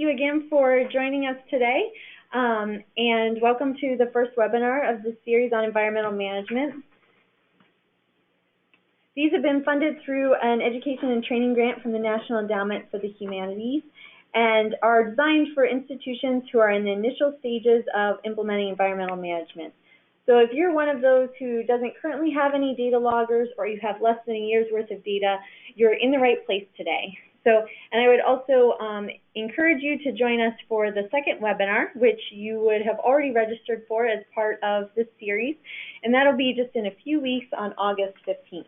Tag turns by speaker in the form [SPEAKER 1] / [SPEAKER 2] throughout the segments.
[SPEAKER 1] you again for joining us today, and welcome to the first webinar of this series on environmental management. These have been funded through an education and training grant from the National Endowment for the Humanities and are designed for institutions who are in the initial stages of implementing environmental management. So if you're one of those who doesn't currently have any data loggers or you have less than a year's worth of data, you're in the right place today. And I would also encourage you to join us for the second webinar, which you would have already registered for as part of this series, and that'll be just in a few weeks on August 15th.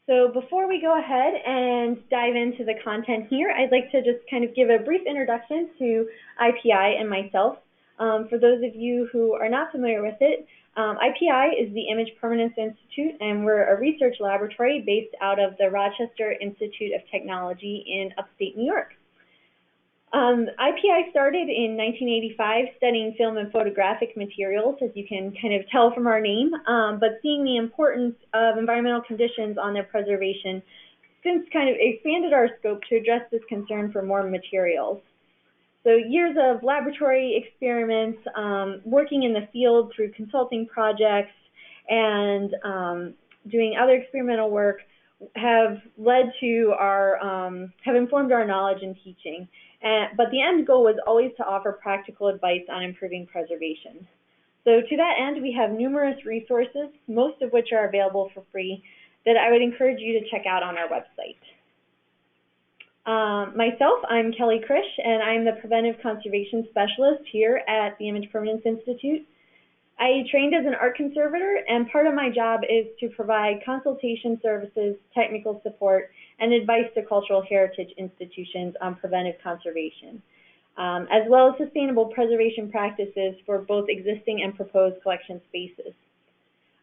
[SPEAKER 1] So before we go ahead and dive into the content here, I'd like to just kind of give a brief introduction to IPI and myself. For those of you who are not familiar with it, IPI is the Image Permanence Institute, and we're a research laboratory based out of the Rochester Institute of Technology in upstate New York. IPI started in 1985 studying film and photographic materials, as you can kind of tell from our name, but seeing the importance of environmental conditions on their preservation since kind of expanded our scope to address this concern for more materials. So years of laboratory experiments, working in the field through consulting projects, and doing other experimental work have led to have informed our knowledge and teaching. But the end goal was always to offer practical advice on improving preservation. So to that end, we have numerous resources, most of which are available for free, that I would encourage you to check out on our website. Myself, I'm Kelly Krish, and I'm the Preventive Conservation Specialist here at the Image Permanence Institute. I trained as an art conservator, and part of my job is to provide consultation services, technical support, and advice to cultural heritage institutions on preventive conservation, as well as sustainable preservation practices for both existing and proposed collection spaces.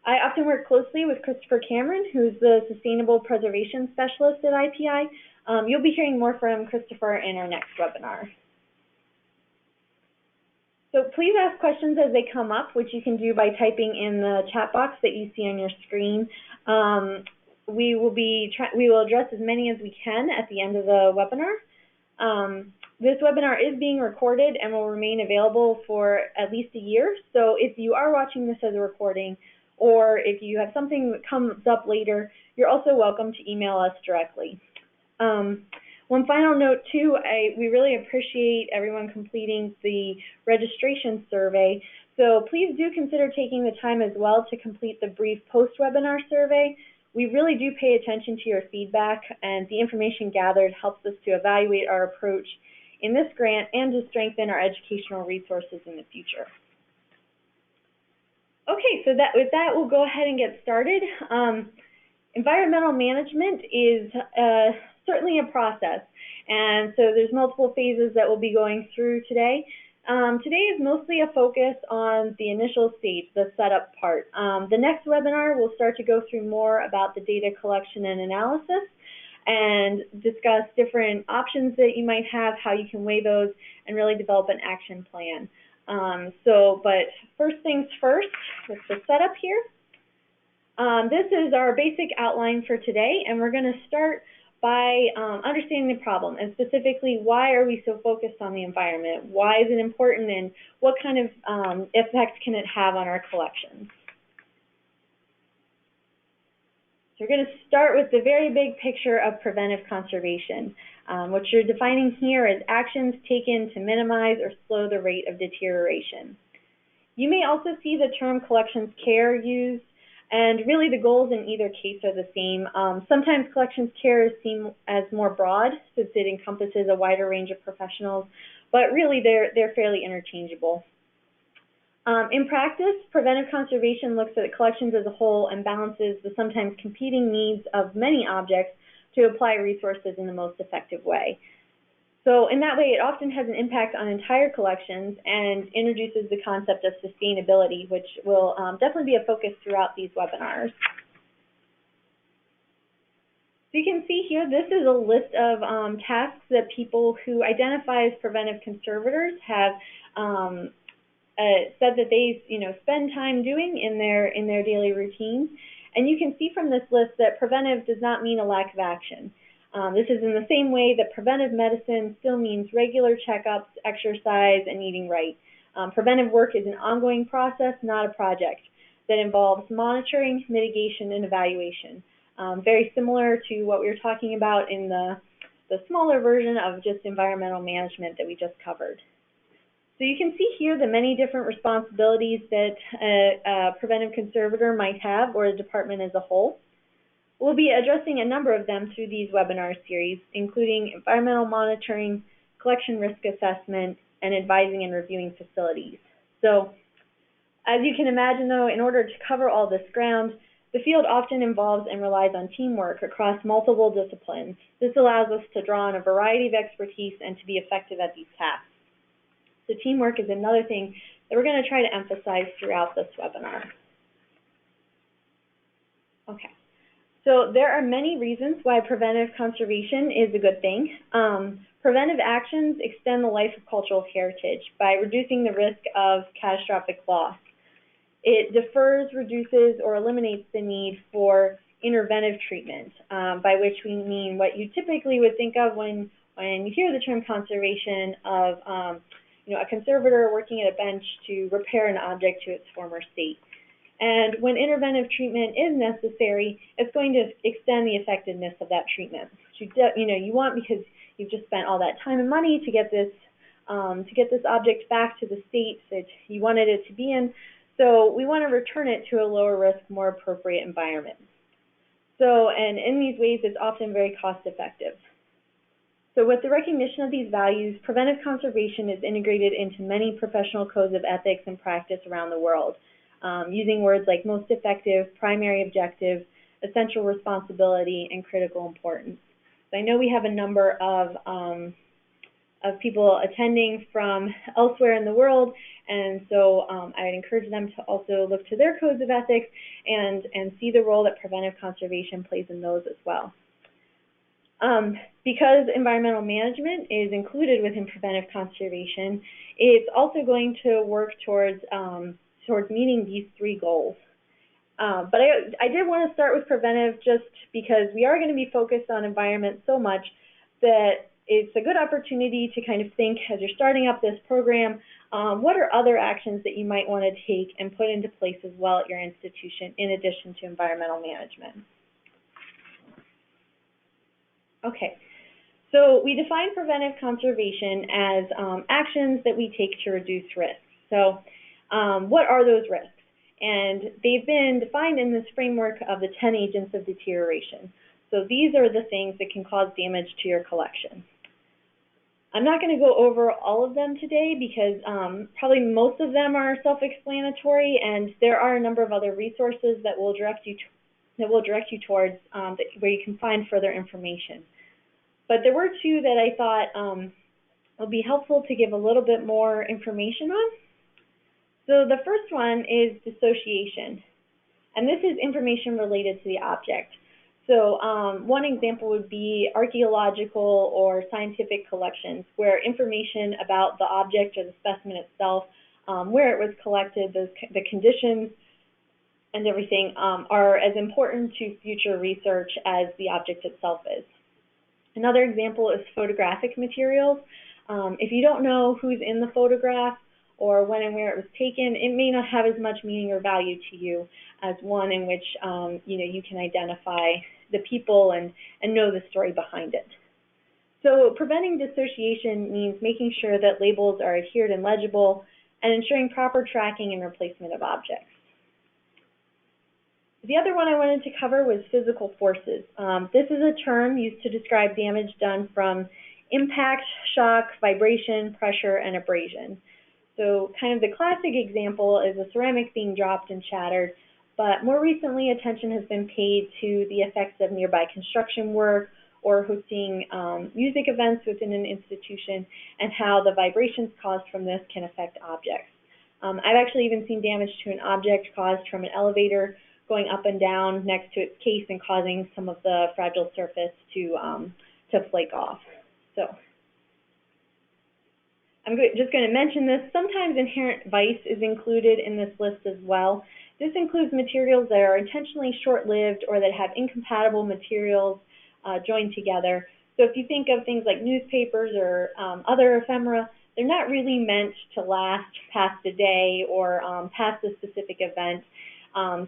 [SPEAKER 1] I often work closely with Christopher Cameron, who's the Sustainable Preservation Specialist at IPI. You'll be hearing more from Christopher in our next webinar. So please ask questions as they come up, which you can do by typing in the chat box that you see on your screen. We will address as many as we can at the end of the webinar. This webinar is being recorded and will remain available for at least a year. So if you are watching this as a recording, or if you have something that comes up later, you're also welcome to email us directly. One final note too, we really appreciate everyone completing the registration survey. So please do consider taking the time as well to complete the brief post-webinar survey. We really do pay attention to your feedback, and the information gathered helps us to evaluate our approach in this grant and to strengthen our educational resources in the future. Okay, so with that, we'll go ahead and get started. Environmental management is certainly a process, and so there's multiple phases that we'll be going through today. Today is mostly a focus on the initial stage, the setup part. The next webinar will start to go through more about the data collection and analysis and discuss different options that you might have, how you can weigh those, and really develop an action plan. But first things first, with the setup here. This is our basic outline for today, and we're going to start by understanding the problem, and specifically, why are we so focused on the environment? Why is it important, and what kind of effect can it have on our collections? So we're going to start with the very big picture of preventive conservation. What you're defining here is actions taken to minimize or slow the rate of deterioration. You may also see the term collections care used, and really the goals in either case are the same. Sometimes collections care is seen as more broad, since it encompasses a wider range of professionals, but really they're fairly interchangeable. In practice, preventive conservation looks at collections as a whole and balances the sometimes competing needs of many objects to apply resources in the most effective way. So in that way, it often has an impact on entire collections and introduces the concept of sustainability, which will definitely be a focus throughout these webinars. So you can see here, this is a list of tasks that people who identify as preventive conservators have said that they spend time doing in their daily routines. And you can see from this list that preventive does not mean a lack of action. This is in the same way that preventive medicine still means regular checkups, exercise, and eating right. Preventive work is an ongoing process, not a project, that involves monitoring, mitigation, and evaluation. Very similar to what we were talking about in the smaller version of just environmental management that we just covered. So you can see here the many different responsibilities that a preventive conservator might have, or a department as a whole. We'll be addressing a number of them through these webinar series, including environmental monitoring, collection risk assessment, and advising and reviewing facilities. So, as you can imagine though, in order to cover all this ground, the field often involves and relies on teamwork across multiple disciplines. This allows us to draw on a variety of expertise and to be effective at these tasks. So teamwork is another thing that we're going to try to emphasize throughout this webinar. Okay, so there are many reasons why preventive conservation is a good thing. Preventive actions extend the life of cultural heritage by reducing the risk of catastrophic loss. It defers, reduces, or eliminates the need for interventive treatment, by which we mean what you typically would think of when you hear the term conservation of a conservator working at a bench to repair an object to its former state. And when interventive treatment is necessary, it's going to extend the effectiveness of that treatment. You want, because you've just spent all that time and money to get this object back to the state that you wanted it to be in. So we want to return it to a lower risk, more appropriate environment. So, and in these ways, it's often very cost effective. So with the recognition of these values, preventive conservation is integrated into many professional codes of ethics and practice around the world, using words like most effective, primary objective, essential responsibility, and critical importance. So I know we have a number of people attending from elsewhere in the world, and so I would encourage them to also look to their codes of ethics and see the role that preventive conservation plays in those as well. Because environmental management is included within preventive conservation, it's also going to work towards meeting these three goals. But I did want to start with preventive just because we are going to be focused on environment so much that it's a good opportunity to kind of think, as you're starting up this program, what are other actions that you might want to take and put into place as well at your institution in addition to environmental management. Okay, so we define preventive conservation as actions that we take to reduce risks. So what are those risks? And they've been defined in this framework of the 10 agents of deterioration. So these are the things that can cause damage to your collection. I'm not going to go over all of them today because probably most of them are self-explanatory, and there are a number of other resources that will direct you towards where you can find further information. But there were two that I thought would be helpful to give a little bit more information on. So the first one is dissociation, and this is information related to the object. So one example would be archaeological or scientific collections, where information about the object or the specimen itself, where it was collected, the conditions, and everything are as important to future research as the object itself is. Another example is photographic materials. If you don't know who's in the photograph or when and where it was taken, it may not have as much meaning or value to you as one in which you can identify the people and know the story behind it. So preventing dissociation means making sure that labels are adhered and legible and ensuring proper tracking and replacement of objects. The other one I wanted to cover was physical forces. This is a term used to describe damage done from impact, shock, vibration, pressure, and abrasion. So kind of the classic example is a ceramic being dropped and shattered, but more recently attention has been paid to the effects of nearby construction work or hosting music events within an institution and how the vibrations caused from this can affect objects. I've actually even seen damage to an object caused from an elevator going up and down next to its case and causing some of the fragile surface to flake off. So I'm just going to mention this. Sometimes inherent vice is included in this list as well. This includes materials that are intentionally short-lived or that have incompatible materials joined together. So if you think of things like newspapers or other ephemera, they're not really meant to last past a day or past a specific event.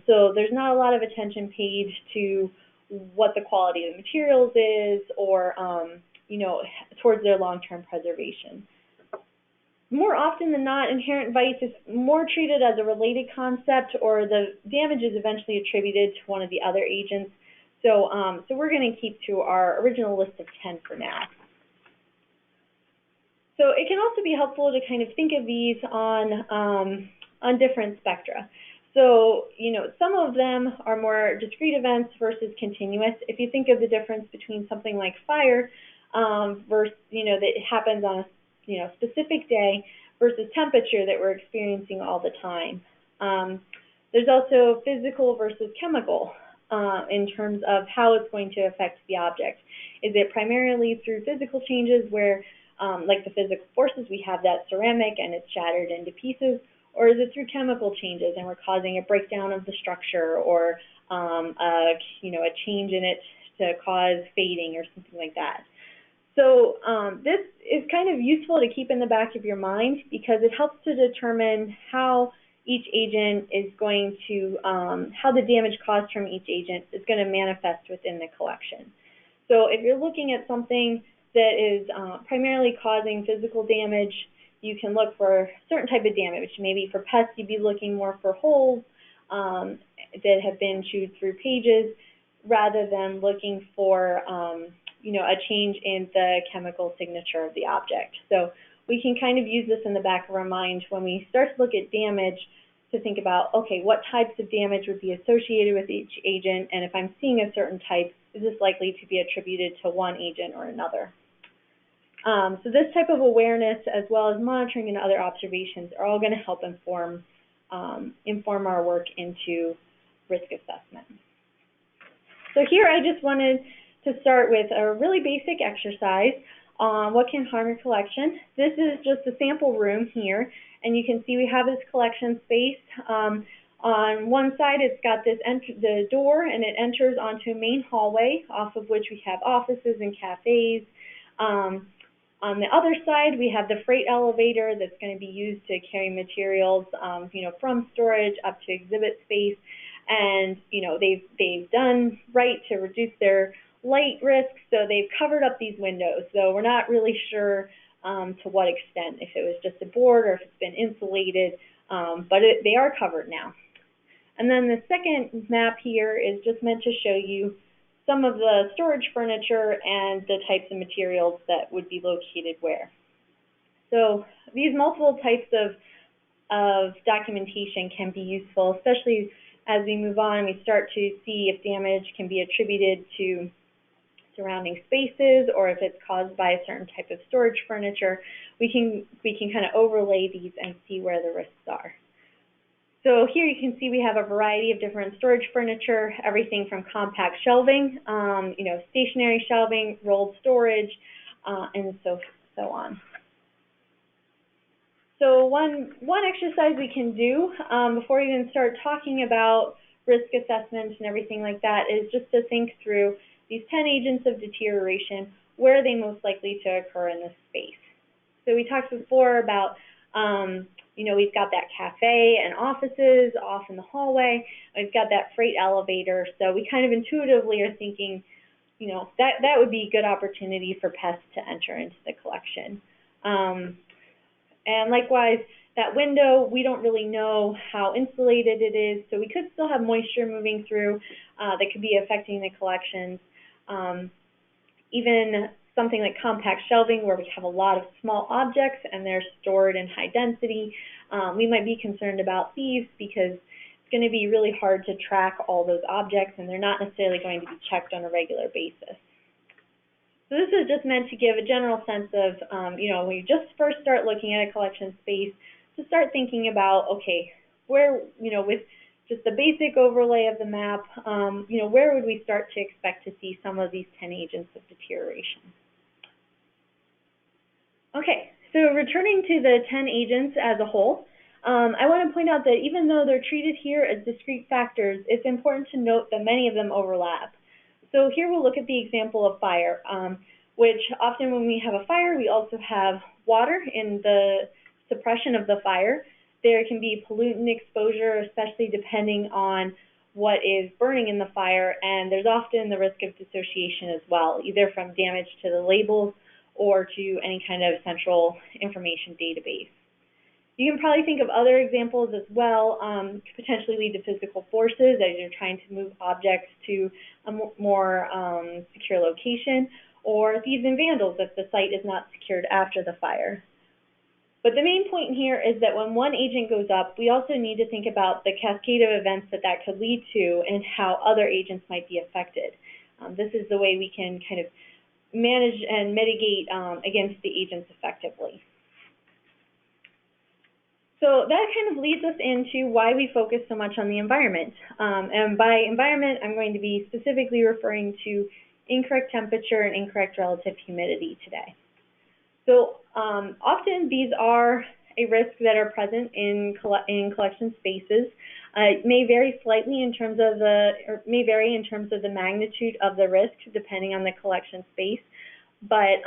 [SPEAKER 1] So there's not a lot of attention paid to what the quality of the materials is or, towards their long-term preservation. More often than not, inherent vice is more treated as a related concept, or the damage is eventually attributed to one of the other agents. So we're going to keep to our original list of 10 for now. So it can also be helpful to kind of think of these on different spectra. So, some of them are more discrete events versus continuous. If you think of the difference between something like fire versus, that happens on a specific day versus temperature that we're experiencing all the time. There's also physical versus chemical in terms of how it's going to affect the object. Is it primarily through physical changes where, like the physical forces, we have that ceramic and it's shattered into pieces, or is it through chemical changes and we're causing a breakdown of the structure or a change in it to cause fading or something like that? So this is kind of useful to keep in the back of your mind because it helps to determine how each agent is going to, how the damage caused from each agent is going to manifest within the collection. So if you're looking at something that is primarily causing physical damage, you can look for a certain type of damage. Maybe for pests, you'd be looking more for holes that have been chewed through pages rather than looking for a change in the chemical signature of the object. So we can kind of use this in the back of our mind when we start to look at damage to think about, okay, what types of damage would be associated with each agent, and if I'm seeing a certain type, is this likely to be attributed to one agent or another? So this type of awareness, as well as monitoring and other observations, are all going to help inform our work into risk assessment. So here I just wanted to start with a really basic exercise on what can harm your collection. This is just a sample room here, and you can see we have this collection space. On one side, it's got the door, and it enters onto a main hallway, off of which we have offices and cafes. On the other side, we have the freight elevator that's going to be used to carry materials, from storage up to exhibit space. And they've done right to reduce their light risk, so they've covered up these windows. So we're not really sure to what extent, if it was just a board or if it's been insulated, but they are covered now. And then the second map here is just meant to show you some of the storage furniture and the types of materials that would be located where. So these multiple types of documentation can be useful, especially as we move on and we start to see if damage can be attributed to surrounding spaces or if it's caused by a certain type of storage furniture. We can kind of overlay these and see where the risks are. So here you can see we have a variety of different storage furniture, everything from compact shelving, stationary shelving, rolled storage, and so on. So one exercise we can do before we even start talking about risk assessment and everything like that is just to think through these 10 agents of deterioration. Where are they most likely to occur in this space? So we talked before about we've got that cafe and offices off in the hallway. We've got that freight elevator. So we kind of intuitively are thinking, that would be a good opportunity for pests to enter into the collection. And likewise, that window, we don't really know how insulated it is, so we could still have moisture moving through that could be affecting the collections. Even something like compact shelving where we have a lot of small objects and they're stored in high density, we might be concerned about thieves because it's going to be really hard to track all those objects and they're not necessarily going to be checked on a regular basis. So this is just meant to give a general sense of, when you just first start looking at a collection space, to start thinking about, okay, where, with just the basic overlay of the map, where would we start to expect to see some of these 10 agents of deterioration? Okay, so returning to the 10 agents as a whole, I want to point out that even though they're treated here as discrete factors, it's important to note that many of them overlap. So here we'll look at the example of fire, which often when we have a fire, we also have water in the suppression of the fire. There can be pollutant exposure, especially depending on what is burning in the fire, and there's often the risk of dissociation as well, either from damage to the labels or to any kind of central information database. You can probably think of other examples as well, could potentially lead to physical forces as you're trying to move objects to a more secure location, or thieves and vandals if the site is not secured after the fire. But the main point here is that when one agent goes up, we also need to think about the cascade of events that that could lead to and how other agents might be affected. This is the way we can kind of manage and mitigate against the agents effectively. So that kind of leads us into why we focus so much on the environment. And by environment, I'm going to be specifically referring to incorrect temperature and incorrect relative humidity today. So often these are a risk that are present in collection spaces. It may vary slightly in terms of the magnitude of the risk depending on the collection space, but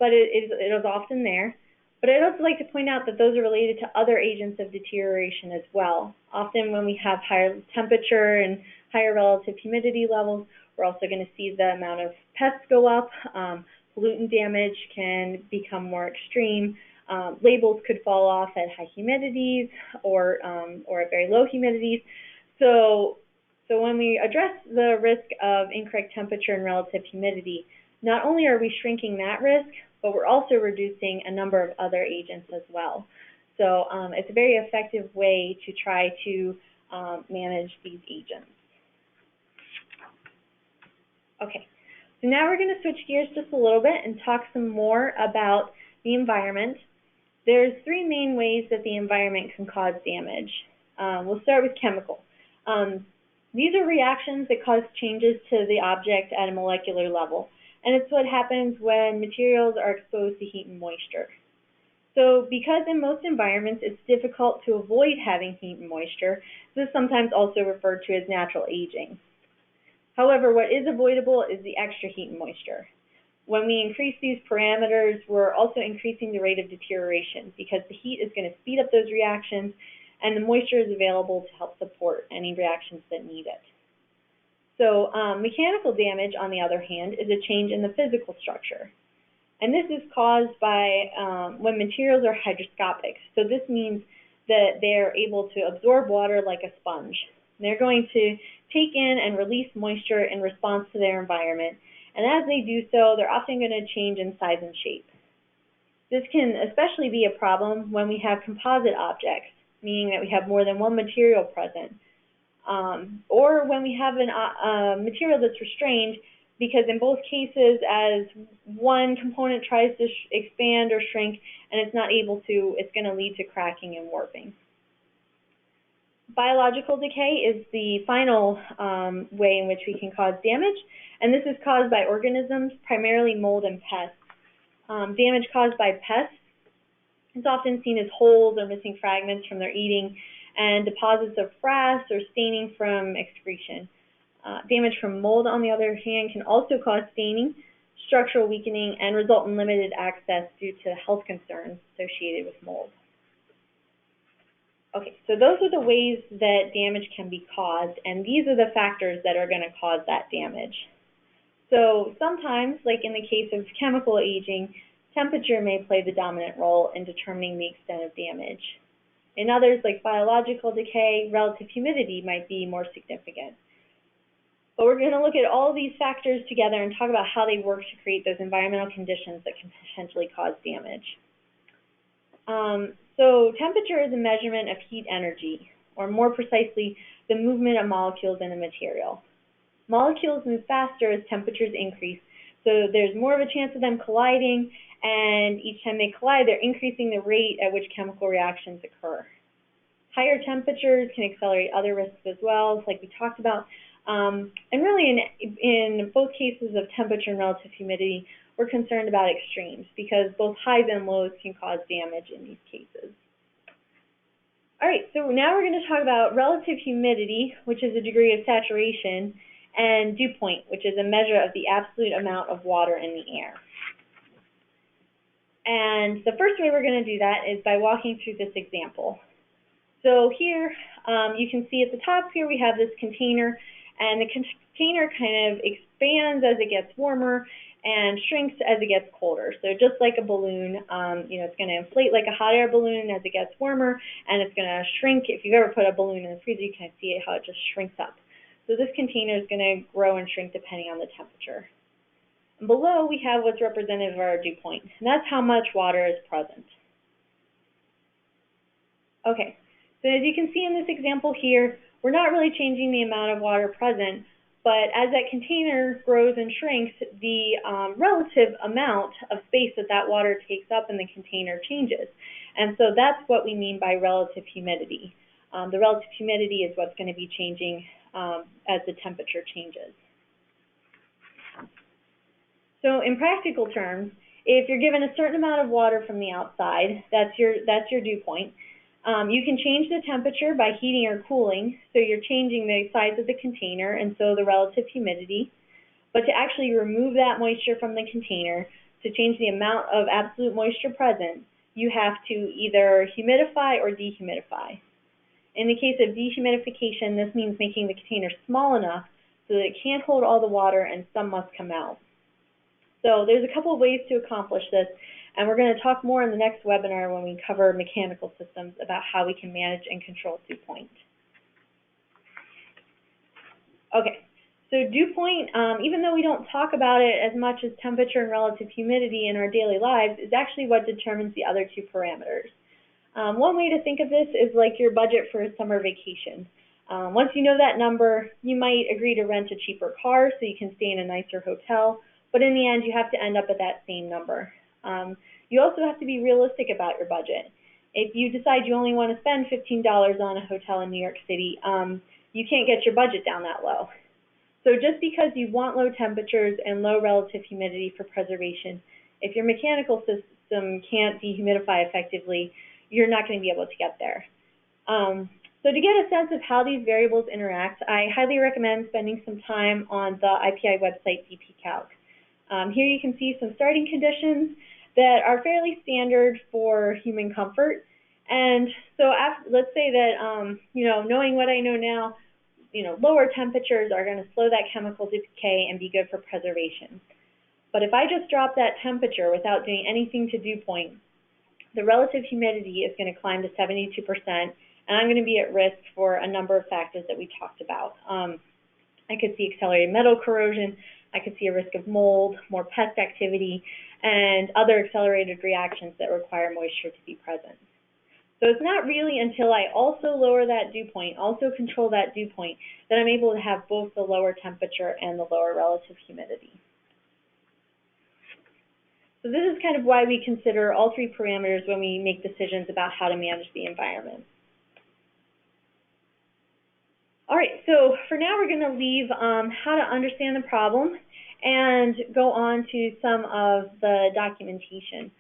[SPEAKER 1] it is often there. But I'd also like to point out that those are related to other agents of deterioration as well. Often when we have higher temperature and higher relative humidity levels, we're also going to see the amount of pests go up. Pollutant damage can become more extreme. Labels could fall off at high humidities or at very low humidities. So when we address the risk of incorrect temperature and relative humidity, not only are we shrinking that risk, but we're also reducing a number of other agents as well. So it's a very effective way to try to manage these agents. Okay, so now we're going to switch gears just a little bit and talk some more about the environment. There's three main ways that the environment can cause damage. We'll start with chemical. These are reactions that cause changes to the object at a molecular level. And it's what happens when materials are exposed to heat and moisture. So because in most environments it's difficult to avoid having heat and moisture, this is sometimes also referred to as natural aging. However, what is avoidable is the extra heat and moisture. When we increase these parameters, we're also increasing the rate of deterioration because the heat is going to speed up those reactions and the moisture is available to help support any reactions that need it. So mechanical damage, on the other hand, is a change in the physical structure. And this is caused by when materials are hygroscopic. So this means that they're able to absorb water like a sponge. They're going to take in and release moisture in response to their environment. And as they do so, they're often going to change in size and shape. This can especially be a problem when we have composite objects, meaning that we have more than one material present. Or when we have a material that's restrained, because in both cases, as one component tries to expand or shrink and it's not able to, it's going to lead to cracking and warping. Biological decay is the final way in which we can cause damage, and this is caused by organisms, primarily mold and pests. Damage caused by pests is often seen as holes or missing fragments from their eating, and deposits of frass or staining from excretion. Damage from mold, on the other hand, can also cause staining, structural weakening, and result in limited access due to health concerns associated with mold. Okay, so those are the ways that damage can be caused, and these are the factors that are going to cause that damage. So sometimes, like in the case of chemical aging, temperature may play the dominant role in determining the extent of damage. In others, like biological decay, relative humidity might be more significant. But we're going to look at all these factors together and talk about how they work to create those environmental conditions that can potentially cause damage. So temperature is a measurement of heat energy, or more precisely, the movement of molecules in a material. Molecules move faster as temperatures increase, so there's more of a chance of them colliding, and each time they collide, they're increasing the rate at which chemical reactions occur. Higher temperatures can accelerate other risks as well, like we talked about. And really, in both cases of temperature and relative humidity, we're concerned about extremes because both highs and lows can cause damage in these cases. All right, so now we're going to talk about relative humidity, which is a degree of saturation, and dew point, which is a measure of the absolute amount of water in the air. And the first way we're going to do that is by walking through this example. So here, you can see at the top here we have this container, and the container kind of expands as it gets warmer and shrinks as it gets colder. So just like a balloon, it's going to inflate like a hot air balloon as it gets warmer, and it's going to shrink. If you've ever put a balloon in the freezer, you can see how it just shrinks up. So this container is going to grow and shrink depending on the temperature. And below, we have what's representative of our dew point, and that's how much water is present. Okay, so as you can see in this example here, we're not really changing the amount of water present, but as that container grows and shrinks, the relative amount of space that that water takes up in the container changes. And so that's what we mean by relative humidity. The relative humidity is what's going to be changing as the temperature changes. So in practical terms, if you're given a certain amount of water from the outside, that's your dew point. You can change the temperature by heating or cooling, so you're changing the size of the container and so the relative humidity. But to actually remove that moisture from the container, to change the amount of absolute moisture present, you have to either humidify or dehumidify. In the case of dehumidification, this means making the container small enough so that it can't hold all the water and some must come out. So there's a couple of ways to accomplish this, and we're going to talk more in the next webinar when we cover mechanical systems about how we can manage and control dew point. Okay, so dew point, even though we don't talk about it as much as temperature and relative humidity in our daily lives, is actually what determines the other two parameters. One way to think of this is like your budget for a summer vacation. Once you know that number, you might agree to rent a cheaper car so you can stay in a nicer hotel, but in the end, you have to end up at that same number. You also have to be realistic about your budget. If you decide you only want to spend $15 on a hotel in New York City, you can't get your budget down that low. So just because you want low temperatures and low relative humidity for preservation, if your mechanical system can't dehumidify effectively, you're not going to be able to get there. So to get a sense of how these variables interact, I highly recommend spending some time on the IPI website DPCalc. Here you can see some starting conditions that are fairly standard for human comfort. And so let's say that, knowing what I know now, lower temperatures are going to slow that chemical decay and be good for preservation. But if I just drop that temperature without doing anything to dew point, the relative humidity is going to climb to 72%, and I'm going to be at risk for a number of factors that we talked about. I could see accelerated metal corrosion, I could see a risk of mold, more pest activity, and other accelerated reactions that require moisture to be present. So it's not really until I also lower that dew point, also control that dew point, that I'm able to have both the lower temperature and the lower relative humidity. So this is kind of why we consider all three parameters when we make decisions about how to manage the environment. All right, so for now we're going to leave how to understand the problem and go on to some of the documentation.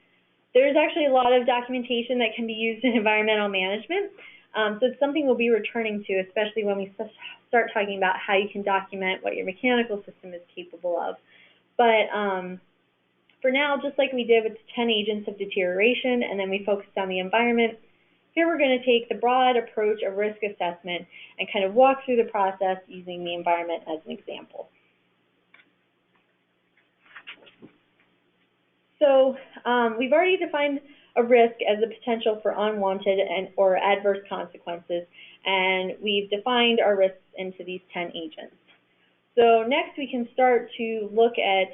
[SPEAKER 1] There's actually a lot of documentation that can be used in environmental management, so it's something we'll be returning to, especially when we start talking about how you can document what your mechanical system is capable of. But for now, just like we did with the 10 agents of deterioration, and then we focused on the environment, here we're going to take the broad approach of risk assessment and kind of walk through the process using the environment as an example. So we've already defined a risk as a potential for unwanted or adverse consequences, and we've defined our risks into these 10 agents. So next we can start to look at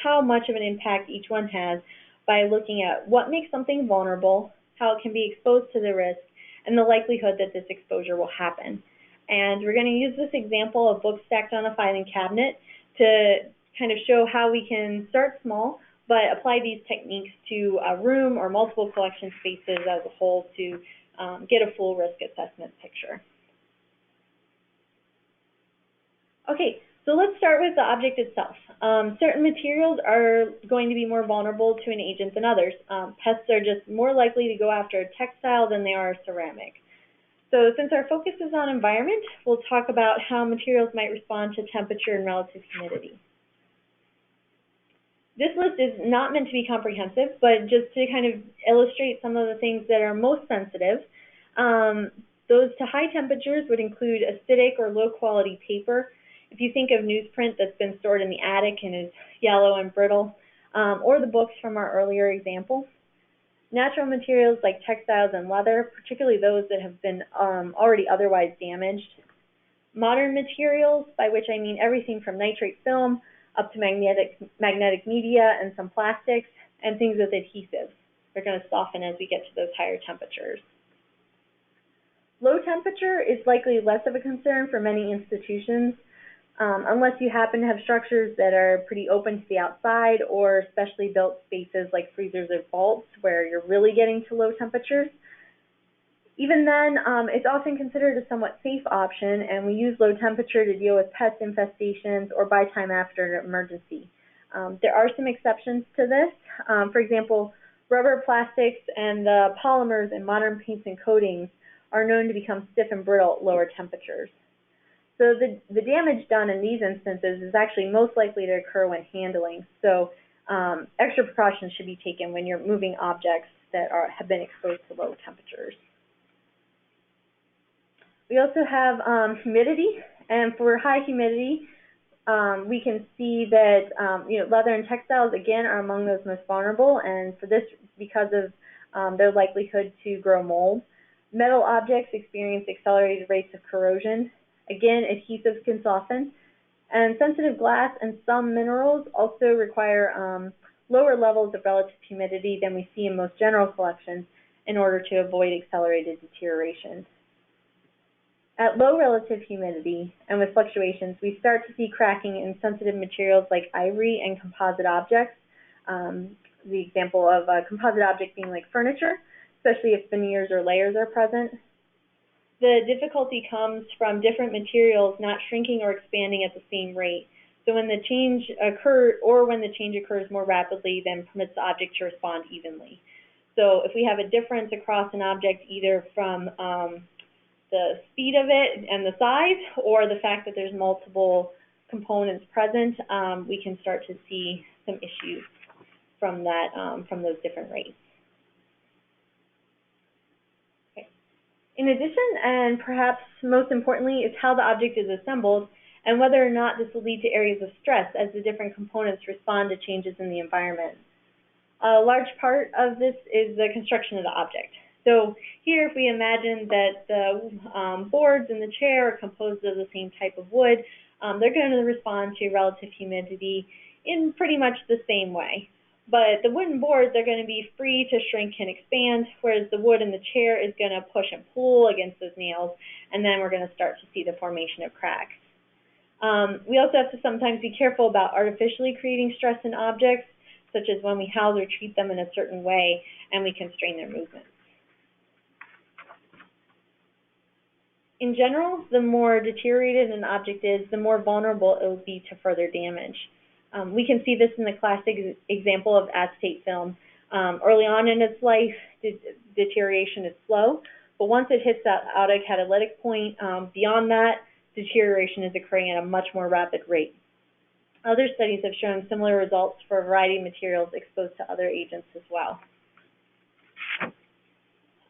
[SPEAKER 1] how much of an impact each one has by looking at what makes something vulnerable, how it can be exposed to the risk, and the likelihood that this exposure will happen. And we're going to use this example of books stacked on a filing cabinet to kind of show how we can start small, but apply these techniques to a room or multiple collection spaces as a whole to get a full risk assessment picture. Okay, so let's start with the object itself. Certain materials are going to be more vulnerable to an agent than others. Pests are just more likely to go after a textile than they are a ceramic. So since our focus is on environment, we'll talk about how materials might respond to temperature and relative humidity. This list is not meant to be comprehensive, but just to kind of illustrate some of the things that are most sensitive. Those to high temperatures would include acidic or low-quality paper. If you think of newsprint that's been stored in the attic and is yellow and brittle, or the books from our earlier example. Natural materials like textiles and leather, particularly those that have been already otherwise damaged. Modern materials, by which I mean everything from nitrate film up to magnetic media and some plastics, and things with adhesives. They're going to soften as we get to those higher temperatures. Low temperature is likely less of a concern for many institutions, unless you happen to have structures that are pretty open to the outside or specially built spaces like freezers or vaults where you're really getting to low temperatures. Even then, it's often considered a somewhat safe option, and we use low temperature to deal with pest infestations or buy time after an emergency. There are some exceptions to this. For example, rubber, plastics, and the polymers in modern paints and coatings are known to become stiff and brittle at lower temperatures. So the damage done in these instances is actually most likely to occur when handling. So extra precautions should be taken when you're moving objects that have been exposed to low temperatures. We also have humidity, and for high humidity, we can see that leather and textiles again are among those most vulnerable, and for this because of their likelihood to grow mold. Metal objects experience accelerated rates of corrosion. Again, adhesives can soften, and sensitive glass and some minerals also require lower levels of relative humidity than we see in most general collections in order to avoid accelerated deterioration. At low relative humidity and with fluctuations, we start to see cracking in sensitive materials like ivory and composite objects. The example of a composite object being like furniture, especially if veneers or layers are present. The difficulty comes from different materials not shrinking or expanding at the same rate. So when the change occurs more rapidly than permits the object to respond evenly. So if we have a difference across an object either from the speed of it and the size, or the fact that there's multiple components present, we can start to see some issues from that, from those different rates. Okay. In addition, and perhaps most importantly, is how the object is assembled and whether or not this will lead to areas of stress as the different components respond to changes in the environment. A large part of this is the construction of the object. So here, if we imagine that the boards in the chair are composed of the same type of wood, they're going to respond to relative humidity in pretty much the same way. But the wooden boards are going to be free to shrink and expand, whereas the wood in the chair is going to push and pull against those nails, and then we're going to start to see the formation of cracks. We also have to sometimes be careful about artificially creating stress in objects, such as when we house or treat them in a certain way and we constrain their movements. In general, the more deteriorated an object is, the more vulnerable it will be to further damage. We can see this in the classic example of acetate film. Early on in its life, deterioration is slow, but once it hits that autocatalytic point, beyond that, deterioration is occurring at a much more rapid rate. Other studies have shown similar results for a variety of materials exposed to other agents as well.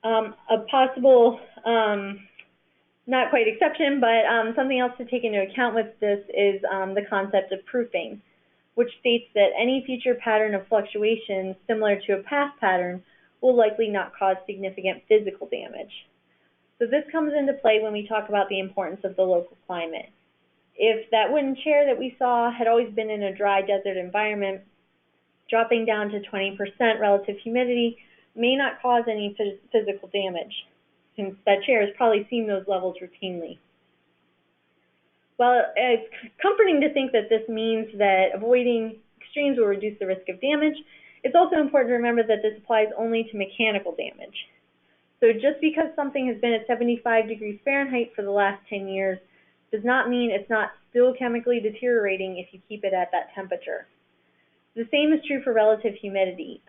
[SPEAKER 1] A possible not quite exception, but something else to take into account with this is the concept of proofing, which states that any future pattern of fluctuation similar to a past pattern will likely not cause significant physical damage. So this comes into play when we talk about the importance of the local climate. If that wooden chair that we saw had always been in a dry desert environment, dropping down to 20% relative humidity may not cause any physical damage, since that chair has probably seen those levels routinely. While it's comforting to think that this means that avoiding extremes will reduce the risk of damage, it's also important to remember that this applies only to mechanical damage. So just because something has been at 75 degrees Fahrenheit for the last 10 years does not mean it's not still chemically deteriorating if you keep it at that temperature. The same is true for relative humidity.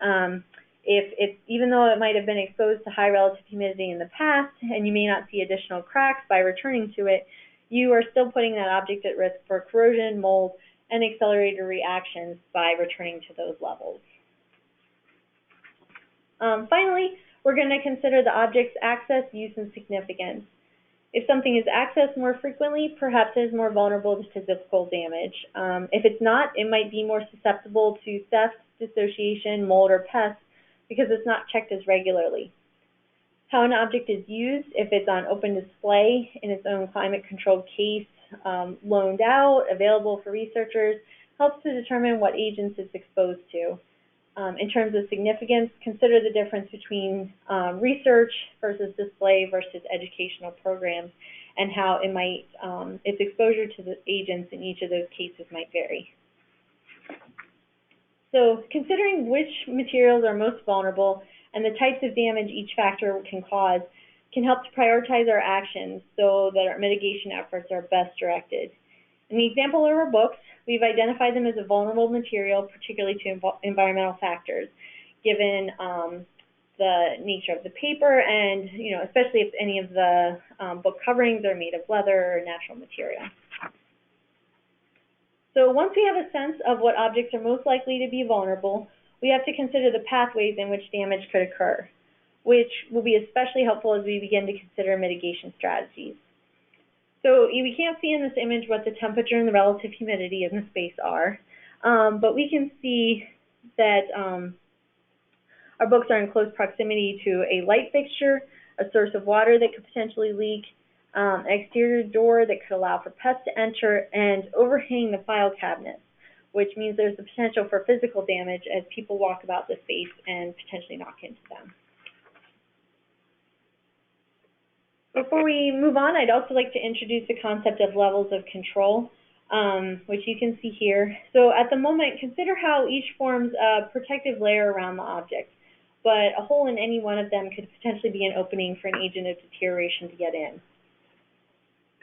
[SPEAKER 1] If it's, even though it might have been exposed to high relative humidity in the past and you may not see additional cracks by returning to it, you are still putting that object at risk for corrosion, mold, and accelerated reactions by returning to those levels. Finally, we're going to consider the object's access, use, and significance. If something is accessed more frequently, perhaps it is more vulnerable to physical damage. If it's not, it might be more susceptible to theft, dissociation, mold, or pests because it's not checked as regularly. How an object is used, if it's on open display in its own climate-controlled case, loaned out, available for researchers, helps to determine what agents it's exposed to. In terms of significance, consider the difference between research versus display versus educational programs and how it might, its exposure to the agents in each of those cases might vary. So considering which materials are most vulnerable and the types of damage each factor can cause can help to prioritize our actions so that our mitigation efforts are best directed. In the example of our books, we've identified them as a vulnerable material, particularly to environmental factors, given the nature of the paper and, especially if any of the book coverings are made of leather or natural material. So once we have a sense of what objects are most likely to be vulnerable, we have to consider the pathways in which damage could occur, which will be especially helpful as we begin to consider mitigation strategies. So we can't see in this image what the temperature and the relative humidity in the space are, but we can see that our books are in close proximity to a light fixture, a source of water that could potentially leak, an exterior door that could allow for pests to enter, and overhang the file cabinets, which means there's the potential for physical damage as people walk about the space and potentially knock into them. Before we move on, I'd also like to introduce the concept of levels of control, which you can see here. So at the moment, consider how each forms a protective layer around the object, but a hole in any one of them could potentially be an opening for an agent of deterioration to get in.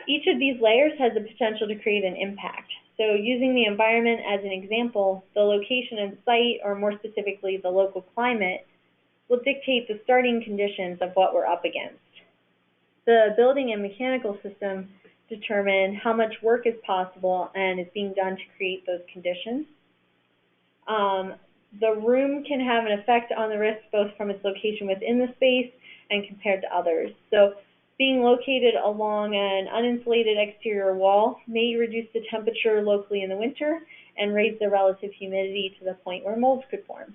[SPEAKER 1] Each of these layers has the potential to create an impact. So using the environment as an example, the location and site, or more specifically the local climate, will dictate the starting conditions of what we're up against. The building and mechanical system determine how much work is possible and is being done to create those conditions. The room can have an effect on the risk both from its location within the space and compared to others. So being located along an uninsulated exterior wall may reduce the temperature locally in the winter and raise the relative humidity to the point where molds could form.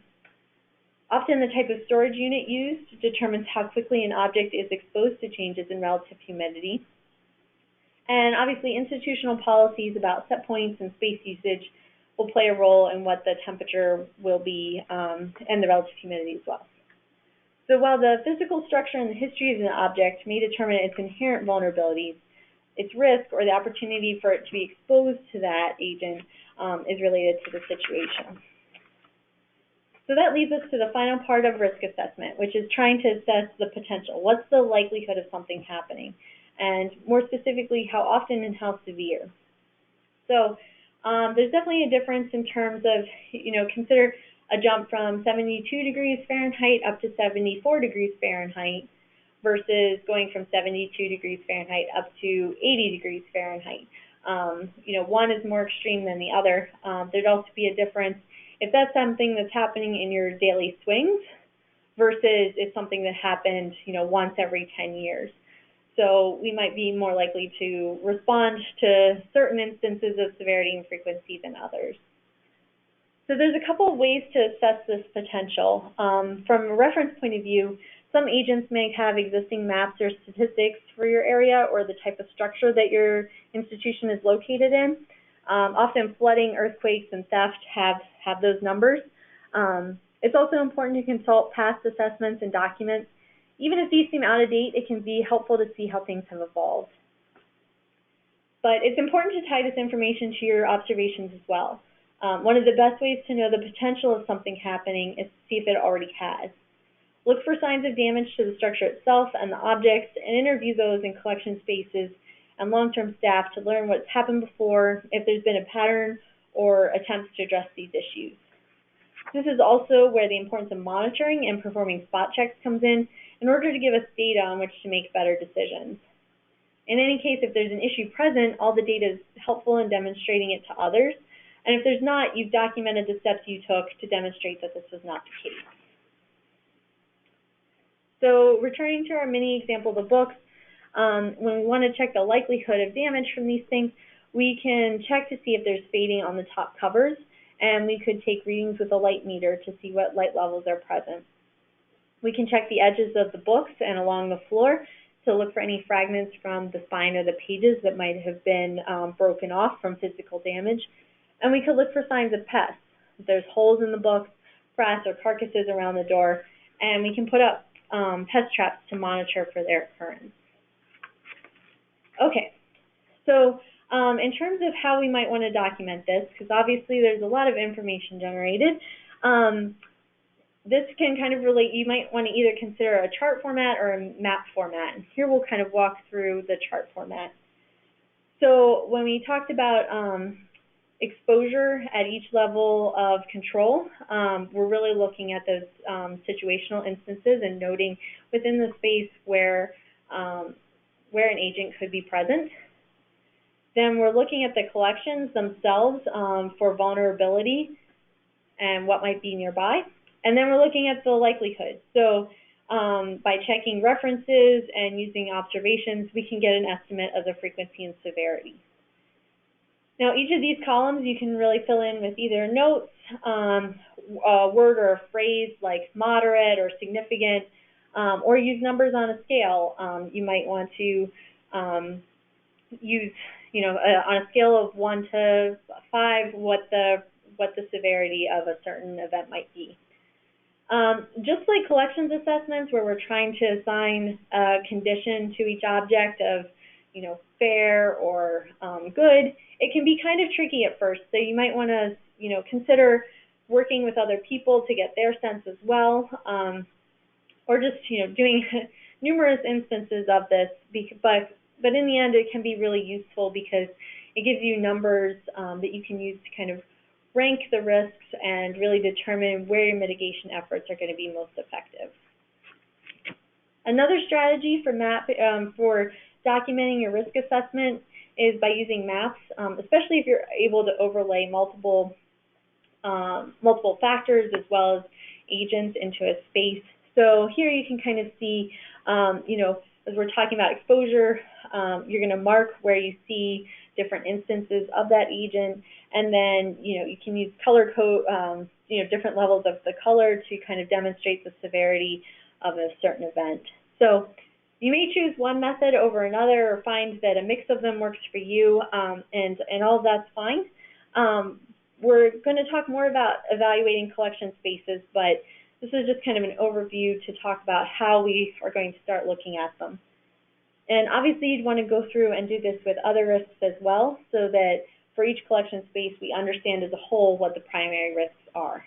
[SPEAKER 1] Often the type of storage unit used determines how quickly an object is exposed to changes in relative humidity. And obviously institutional policies about set points and space usage will play a role in what the temperature will be and the relative humidity as well. So while the physical structure and the history of an object may determine its inherent vulnerabilities, its risk or the opportunity for it to be exposed to that agent is related to the situation. So that leads us to the final part of risk assessment, which is trying to assess the potential. What's the likelihood of something happening? And more specifically, how often and how severe? So there's definitely a difference in terms of, consider a jump from 72 degrees Fahrenheit up to 74 degrees Fahrenheit versus going from 72 degrees Fahrenheit up to 80 degrees Fahrenheit. One is more extreme than the other. There'd also be a difference if that's something that's happening in your daily swings versus it's something that happened, once every 10 years. So we might be more likely to respond to certain instances of severity and frequency than others. So there's a couple of ways to assess this potential. From a reference point of view, some agents may have existing maps or statistics for your area or the type of structure that your institution is located in. Often flooding, earthquakes, and theft have those numbers. It's also important to consult past assessments and documents. Even if these seem out of date, it can be helpful to see how things have evolved. But it's important to tie this information to your observations as well. One of the best ways to know the potential of something happening is to see if it already has. Look for signs of damage to the structure itself and the objects, and interview those in collection spaces and long-term staff to learn what's happened before, if there's been a pattern or attempts to address these issues. This is also where the importance of monitoring and performing spot checks comes in order to give us data on which to make better decisions. In any case, if there's an issue present, all the data is helpful in demonstrating it to others. And if there's not, you've documented the steps you took to demonstrate that this was not the case. So returning to our mini example of the books, when we want to check the likelihood of damage from these things, we can check to see if there's fading on the top covers, and we could take readings with a light meter to see what light levels are present. We can check the edges of the books and along the floor to look for any fragments from the spine or the pages that might have been broken off from physical damage. And we could look for signs of pests. If there's holes in the books, frats, or carcasses around the door, and we can put up pest traps to monitor for their occurrence. Okay, so in terms of how we might want to document this, because obviously there's a lot of information generated, this can kind of relate, you might want to either consider a chart format or a map format. And here we'll kind of walk through the chart format. So when we talked about exposure at each level of control, we're really looking at those situational instances and noting within the space where an agent could be present. Then we're looking at the collections themselves for vulnerability and what might be nearby. And then we're looking at the likelihood. So by checking references and using observations, we can get an estimate of the frequency and severity. Now, each of these columns you can really fill in with either notes, a word or a phrase like moderate or significant, or use numbers on a scale. You might want to use, on a scale of 1 to 5, what the severity of a certain event might be. Just like collections assessments, where we're trying to assign a condition to each object of, fair or good, it can be kind of tricky at first. So you might want to, consider working with other people to get their sense as well, or just, doing numerous instances of this. But in the end, it can be really useful because it gives you numbers that you can use to kind of rank the risks and really determine where your mitigation efforts are going to be most effective. Another strategy for documenting your risk assessment is by using maps, especially if you're able to overlay multiple factors as well as agents into a space. So here you can kind of see, as we're talking about exposure, you're going to mark where you see different instances of that agent, and then you can use color code, different levels of the color to kind of demonstrate the severity of a certain event. So you may choose one method over another, or find that a mix of them works for you, and all of that's fine. We're going to talk more about evaluating collection spaces, but this is just kind of an overview to talk about how we are going to start looking at them. And obviously you'd want to go through and do this with other risks as well, so that for each collection space we understand as a whole what the primary risks are.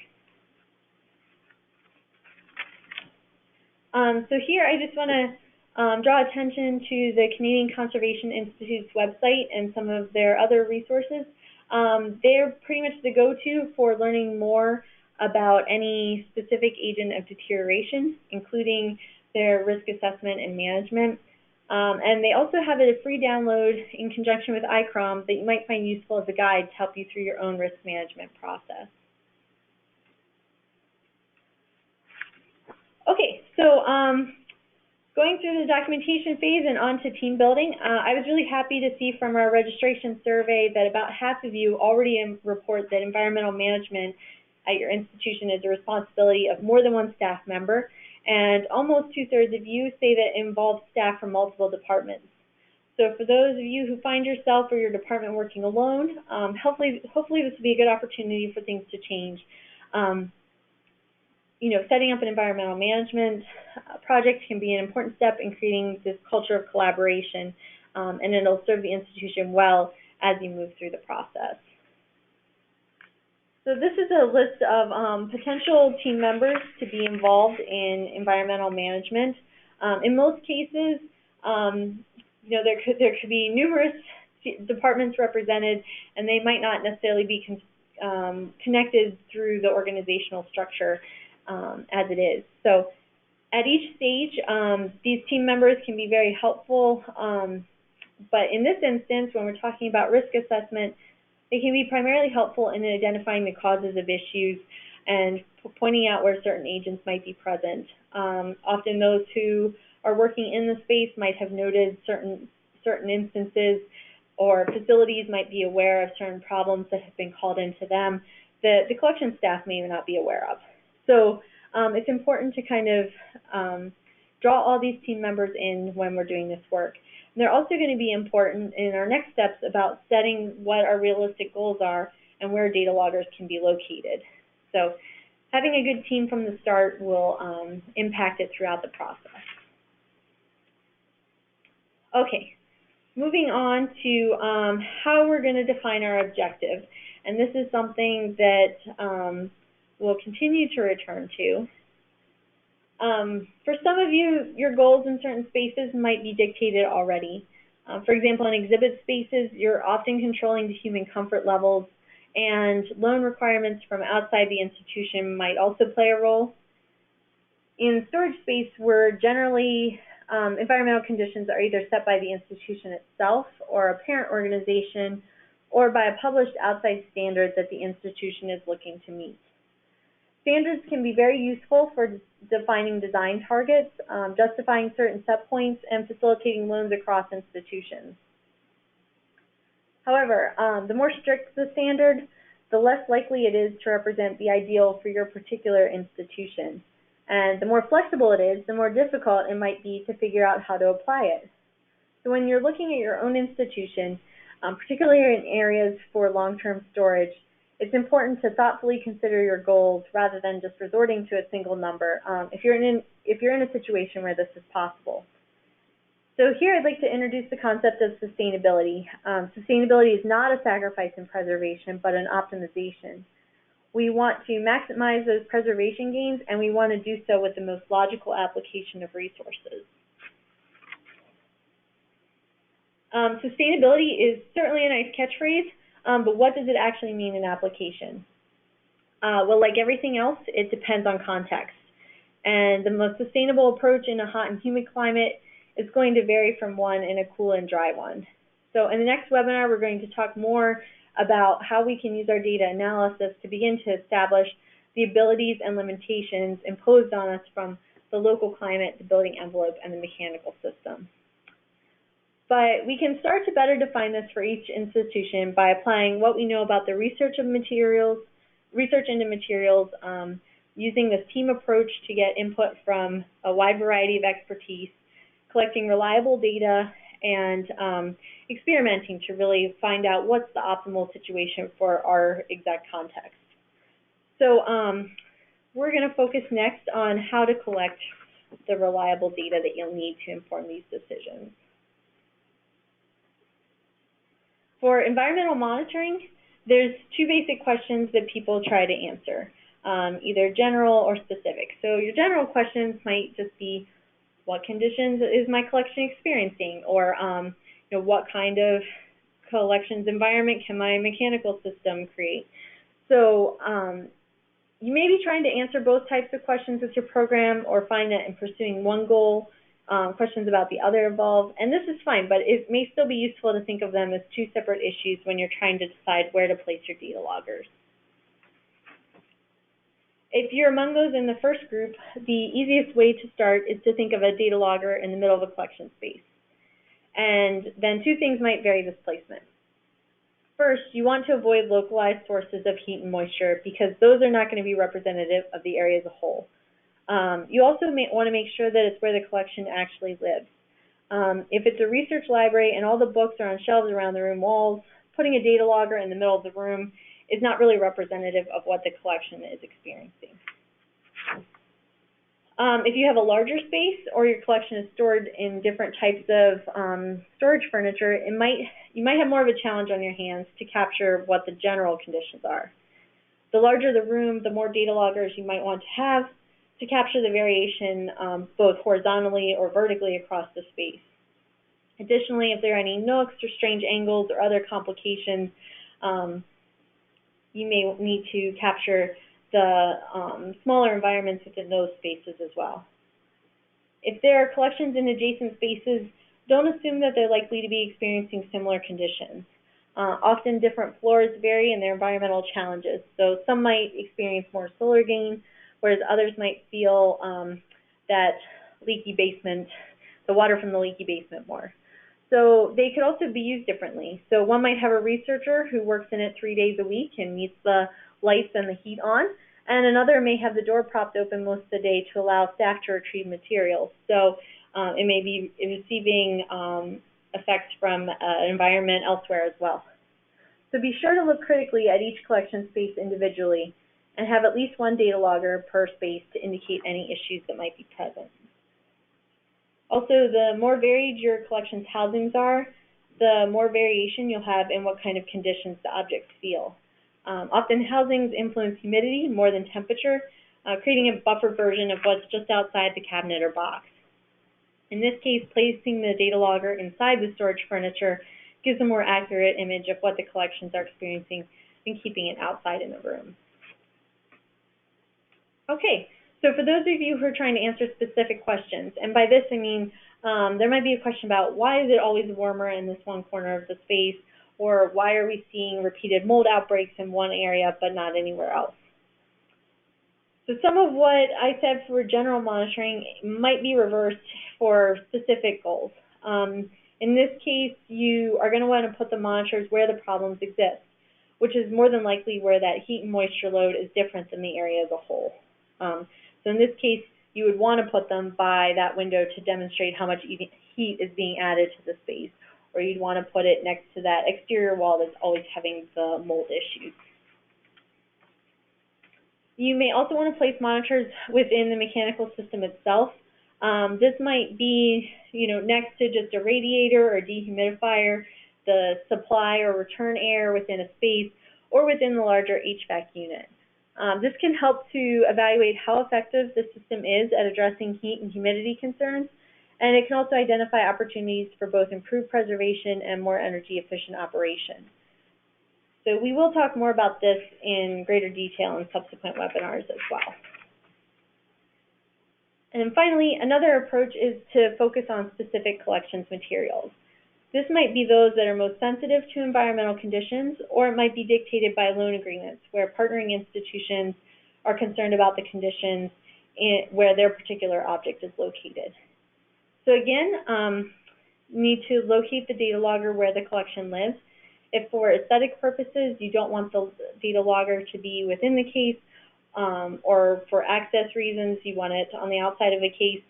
[SPEAKER 1] So here I just want to draw attention to the Canadian Conservation Institute's website and some of their other resources. They're pretty much the go-to for learning more about any specific agent of deterioration, including their risk assessment and management. And they also have a free download in conjunction with ICROM that you might find useful as a guide to help you through your own risk management process. Okay, so going through the documentation phase and on to team building, I was really happy to see from our registration survey that about half of you already report that environmental management at your institution is a responsibility of more than one staff member, and almost 2/3 of you say that it involves staff from multiple departments. So for those of you who find yourself or your department working alone, hopefully this will be a good opportunity for things to change. Setting up an environmental management project can be an important step in creating this culture of collaboration, and it'll serve the institution well as you move through the process. So this is a list of potential team members to be involved in environmental management. In most cases, there could be numerous departments represented, and they might not necessarily be connected through the organizational structure as it is. So at each stage, these team members can be very helpful, but in this instance, when we're talking about risk assessment, they can be primarily helpful in identifying the causes of issues and pointing out where certain agents might be present. Often those who are working in the space might have noted certain instances, or facilities might be aware of certain problems that have been called into them that the collection staff may not be aware of. So it's important to kind of draw all these team members in when we're doing this work. And they're also going to be important in our next steps about setting what our realistic goals are and where data loggers can be located. So having a good team from the start will impact it throughout the process. Okay, moving on to how we're going to define our objective. And this is something that we'll continue to return to. For some of you, your goals in certain spaces might be dictated already. For example, in exhibit spaces, you're often controlling the human comfort levels, and loan requirements from outside the institution might also play a role. In storage space, where generally environmental conditions are either set by the institution itself or a parent organization, or by a published outside standard that the institution is looking to meet. Standards can be very useful for defining design targets, justifying certain set points, and facilitating loans across institutions. However, the more strict the standard, the less likely it is to represent the ideal for your particular institution. And the more flexible it is, the more difficult it might be to figure out how to apply it. So when you're looking at your own institution, particularly in areas for long-term storage, it's important to thoughtfully consider your goals rather than just resorting to a single number if you're in a situation where this is possible. So here I'd like to introduce the concept of sustainability. Sustainability is not a sacrifice in preservation, but an optimization. We want to maximize those preservation gains, and we want to do so with the most logical application of resources. Sustainability is certainly a nice catchphrase, but what does it actually mean in application? Well, like everything else, it depends on context. And the most sustainable approach in a hot and humid climate is going to vary from one in a cool and dry one. So in the next webinar, we're going to talk more about how we can use our data analysis to begin to establish the abilities and limitations imposed on us from the local climate, the building envelope, and the mechanical system. But we can start to better define this for each institution by applying what we know about the research into materials, using this team approach to get input from a wide variety of expertise, collecting reliable data, and experimenting to really find out what's the optimal situation for our exact context. So we're going to focus next on how to collect the reliable data that you'll need to inform these decisions. For environmental monitoring, there's two basic questions that people try to answer, either general or specific. So your general questions might just be, what conditions is my collection experiencing? Or what kind of collections environment can my mechanical system create? So you may be trying to answer both types of questions with your program, or find that in pursuing one goal, questions about the other evolve, and this is fine, but it may still be useful to think of them as two separate issues when you're trying to decide where to place your data loggers. If you're among those in the first group, the easiest way to start is to think of a data logger in the middle of a collection space. And then two things might vary this placement. First, you want to avoid localized sources of heat and moisture because those are not going to be representative of the area as a whole. You also may want to make sure that it's where the collection actually lives. If it's a research library and all the books are on shelves around the room walls, putting a data logger in the middle of the room is not really representative of what the collection is experiencing. If you have a larger space or your collection is stored in different types of storage furniture, you might have more of a challenge on your hands to capture what the general conditions are. The larger the room, the more data loggers you might want to have to capture the variation both horizontally or vertically across the space. Additionally, if there are any nooks or strange angles or other complications, you may need to capture the smaller environments within those spaces as well. If there are collections in adjacent spaces, don't assume that they're likely to be experiencing similar conditions. Often different floors vary in their environmental challenges, so some might experience more solar gain, whereas others might feel that leaky basement, the water from the leaky basement more. So they could also be used differently. So one might have a researcher who works in it 3 days a week and needs the lights and the heat on, and another may have the door propped open most of the day to allow staff to retrieve materials. So it may be receiving effects from an environment elsewhere as well. So be sure to look critically at each collection space individually and have at least one data logger per space to indicate any issues that might be present. Also, the more varied your collection's housings are, the more variation you'll have in what kind of conditions the objects feel. Often housings influence humidity more than temperature, creating a buffer version of what's just outside the cabinet or box. In this case, placing the data logger inside the storage furniture gives a more accurate image of what the collections are experiencing than keeping it outside in the room. Okay, so for those of you who are trying to answer specific questions, and by this I mean there might be a question about why is it always warmer in this one corner of the space, or why are we seeing repeated mold outbreaks in one area but not anywhere else? So some of what I said for general monitoring might be reversed for specific goals. In this case, you are going to want to put the monitors where the problems exist, which is more than likely where that heat and moisture load is different than the area as a whole. So in this case, you would want to put them by that window to demonstrate how much heat is being added to the space, or you'd want to put it next to that exterior wall that's always having the mold issues. You may also want to place monitors within the mechanical system itself. This might be, next to just a radiator or dehumidifier, the supply or return air within a space, or within the larger HVAC unit. This can help to evaluate how effective the system is at addressing heat and humidity concerns, and it can also identify opportunities for both improved preservation and more energy efficient operation. So we will talk more about this in greater detail in subsequent webinars as well. And then finally, another approach is to focus on specific collections materials. This might be those that are most sensitive to environmental conditions, or it might be dictated by loan agreements where partnering institutions are concerned about the conditions where their particular object is located. So again, you need to locate the data logger where the collection lives. If for aesthetic purposes you don't want the data logger to be within the case, or for access reasons you want it on the outside of a case,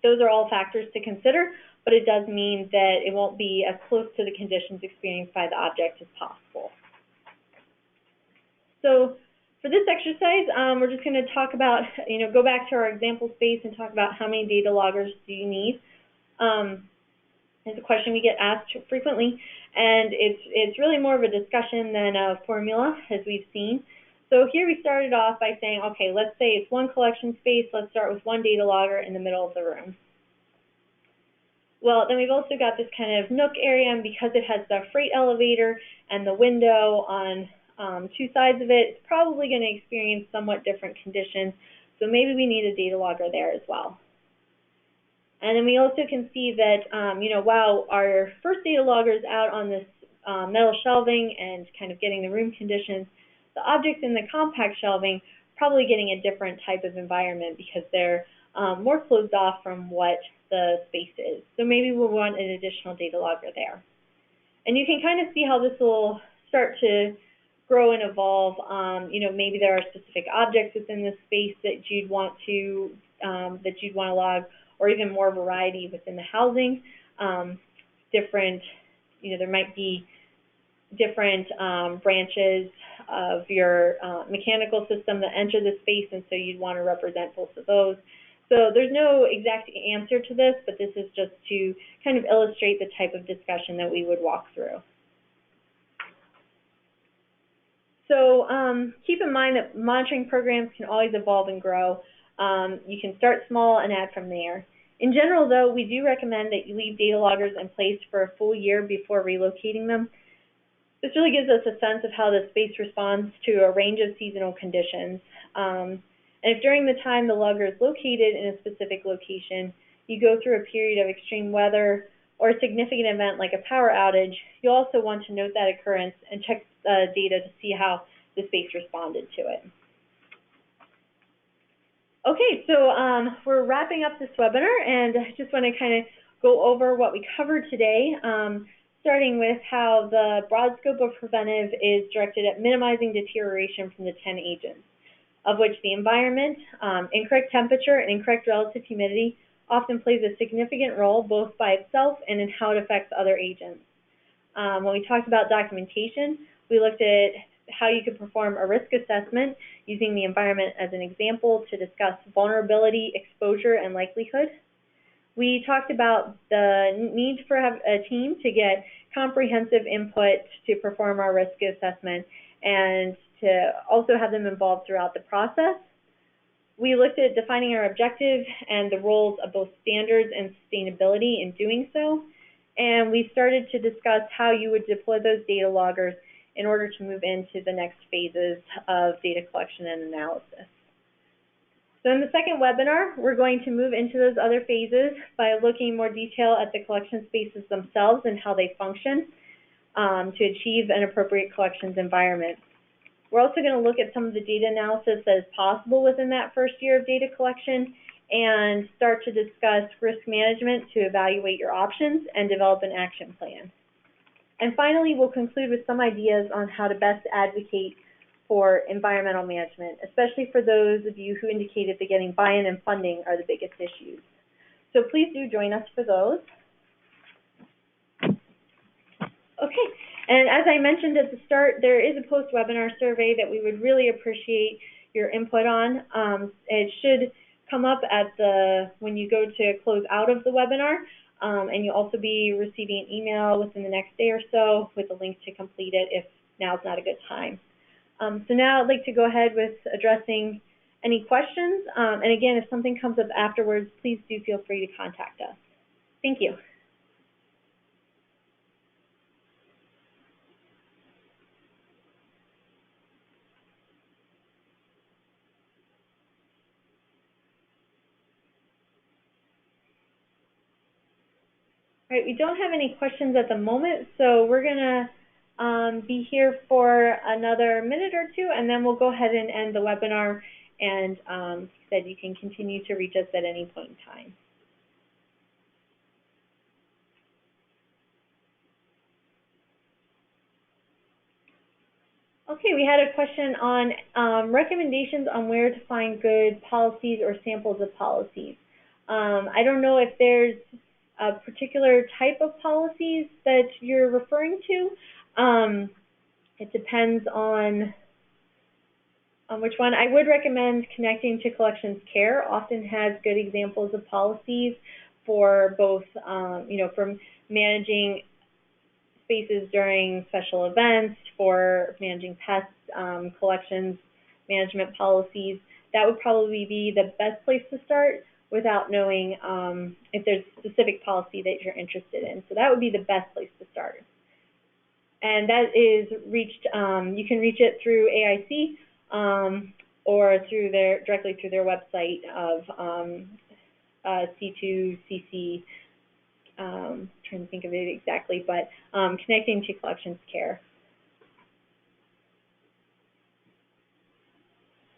[SPEAKER 1] those are all factors to consider, but it does mean that it won't be as close to the conditions experienced by the object as possible. So for this exercise, we're just going to talk about, go back to our example space and talk about how many data loggers do you need. It's a question we get asked frequently, and it's really more of a discussion than a formula, as we've seen. So here we started off by saying, okay, let's say it's one collection space. Let's start with one data logger in the middle of the room. Well, then we've also got this kind of nook area, and because it has the freight elevator and the window on two sides of it, it's probably going to experience somewhat different conditions. So maybe we need a data logger there as well. And then we also can see that, while our first data logger is out on this metal shelving and kind of getting the room conditions, the objects in the compact shelving probably getting a different type of environment because they're more closed off from what the space is. So maybe we'll want an additional data logger there. And you can kind of see how this will start to grow and evolve. Maybe there are specific objects within the space that you'd want to log, or even more variety within the housing. There might be different branches of your mechanical system that enter the space, and so you'd want to represent both of those. So there's no exact answer to this, but this is just to kind of illustrate the type of discussion that we would walk through. So keep in mind that monitoring programs can always evolve and grow. You can start small and add from there. In general, though, we do recommend that you leave data loggers in place for a full year before relocating them. This really gives us a sense of how the space responds to a range of seasonal conditions. And if during the time the logger is located in a specific location, you go through a period of extreme weather or a significant event like a power outage, you'll also want to note that occurrence and check data to see how the space responded to it. Okay, so we're wrapping up this webinar, and I just want to kind of go over what we covered today, starting with how the broad scope of preventive is directed at minimizing deterioration from the 10 agents, of which the environment, incorrect temperature, and incorrect relative humidity often plays a significant role both by itself and in how it affects other agents. When we talked about documentation, we looked at how you could perform a risk assessment using the environment as an example to discuss vulnerability, exposure, and likelihood. We talked about the need for a team to get comprehensive input to perform our risk assessment and to also have them involved throughout the process. We looked at defining our objective and the roles of both standards and sustainability in doing so. And we started to discuss how you would deploy those data loggers in order to move into the next phases of data collection and analysis. So in the second webinar, we're going to move into those other phases by looking in more detail at the collection spaces themselves and how they function to achieve an appropriate collections environment. We're also going to look at some of the data analysis that is possible within that first year of data collection and start to discuss risk management to evaluate your options and develop an action plan. And finally, we'll conclude with some ideas on how to best advocate for environmental management, especially for those of you who indicated that getting buy-in and funding are the biggest issues. So please do join us for those. Okay, and as I mentioned at the start, there is a post-webinar survey that we would really appreciate your input on. It should come up at when you go to close out of the webinar. And you'll also be receiving an email within the next day or so with a link to complete it if now's not a good time. So now I'd like to go ahead with addressing any questions. And again, if something comes up afterwards, please do feel free to contact us. Thank you. All right, we don't have any questions at the moment, so we're going to be here for another minute or two, and then we'll go ahead and end the webinar, and said you can continue to reach us at any point in time. Okay, we had a question on recommendations on where to find good policies or samples of policies. I don't know if there's a particular type of policies that you're referring to. It depends on which one. I would recommend connecting to Collections Care. Often has good examples of policies for both, for managing spaces during special events, for managing pest collections management policies. That would probably be the best place to start without knowing if there's a specific policy that you're interested in. So that would be the best place to start. And that is reached, you can reach it through AIC or through directly through their website of C2CC, trying to think of it exactly, but connecting to Collections Care.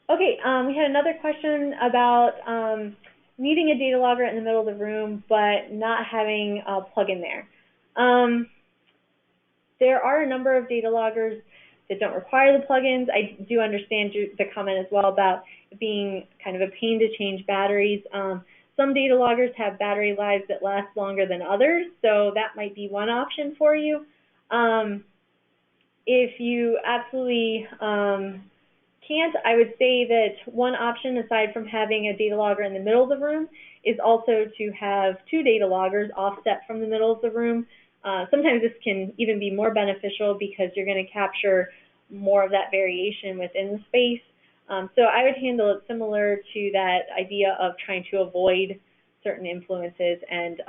[SPEAKER 1] Okay, we had another question about needing a data logger in the middle of the room, but not having a plug-in there. There are a number of data loggers that don't require the plugins. I do understand the comment as well about it being kind of a pain to change batteries. Some data loggers have battery lives that last longer than others, so that might be one option for you. If you absolutely can't, I would say that one option, aside from having a data logger in the middle of the room, is also to have two data loggers offset from the middle of the room. Sometimes this can even be more beneficial because you're going to capture more of that variation within the space. So I would handle it similar to that idea of trying to avoid certain influences and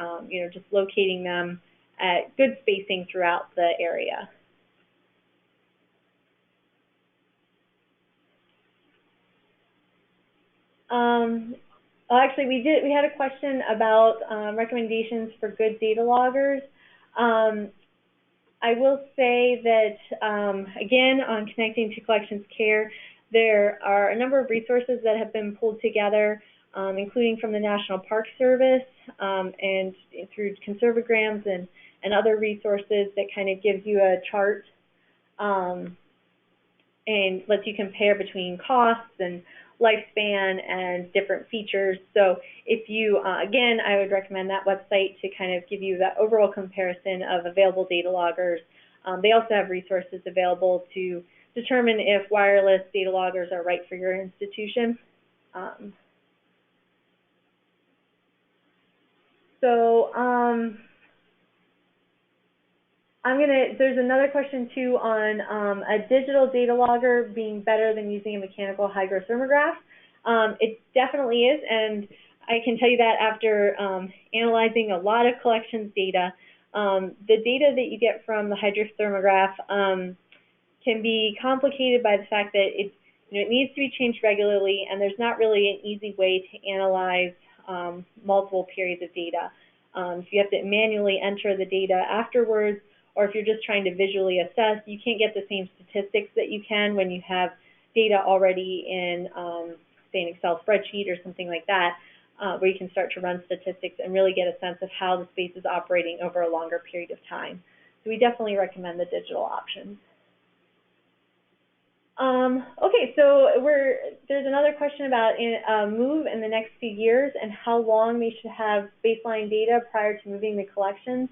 [SPEAKER 1] just locating them at good spacing throughout the area. Actually, we had a question about recommendations for good data loggers. I will say that, again, on connecting to collections care, there are a number of resources that have been pulled together, including from the National Park Service and through conservograms and other resources that kind of gives you a chart and lets you compare between costs and lifespan and different features. So if you, again, I would recommend that website to kind of give you that overall comparison of available data loggers. They also have resources available to determine if wireless data loggers are right for your institution. There's another question too on a digital data logger being better than using a mechanical hygrothermograph. It definitely is, and I can tell you that after analyzing a lot of collections data. The data that you get from the hygrothermograph can be complicated by the fact that it needs to be changed regularly, and there's not really an easy way to analyze multiple periods of data. So you have to manually enter the data afterwards, or if you're just trying to visually assess, you can't get the same statistics that you can when you have data already in, say, an Excel spreadsheet or something like that, where you can start to run statistics and really get a sense of how the space is operating over a longer period of time. So we definitely recommend the digital options. Okay, so there's another question about move in the next few years and how long we should have baseline data prior to moving the collections.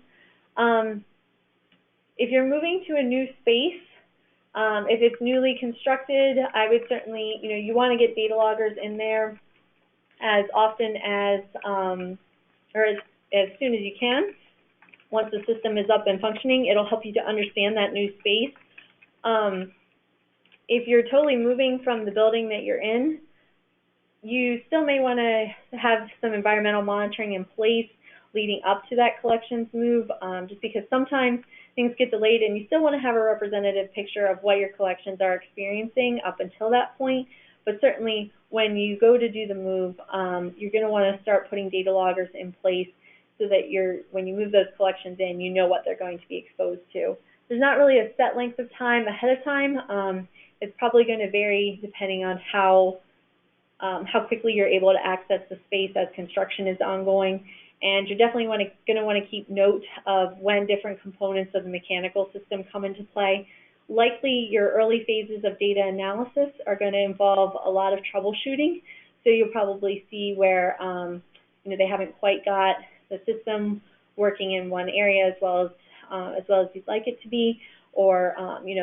[SPEAKER 1] If you're moving to a new space, if it's newly constructed, I would certainly, you want to get data loggers in there as often as, or as soon as you can. Once the system is up and functioning, it'll help you to understand that new space. If you're totally moving from the building that you're in, you still may want to have some environmental monitoring in place leading up to that collections move, just because sometimes things get delayed and you still want to have a representative picture of what your collections are experiencing up until that point. But certainly when you go to do the move, you're going to want to start putting data loggers in place so that when you move those collections in, you know what they're going to be exposed to. There's not really a set length of time ahead of time. It's probably going to vary depending on how quickly you're able to access the space as construction is ongoing. And you're definitely going to want to keep note of when different components of the mechanical system come into play. Likely, your early phases of data analysis are going to involve a lot of troubleshooting. So you'll probably see where they haven't quite got the system working in one area as well as you'd like it to be, or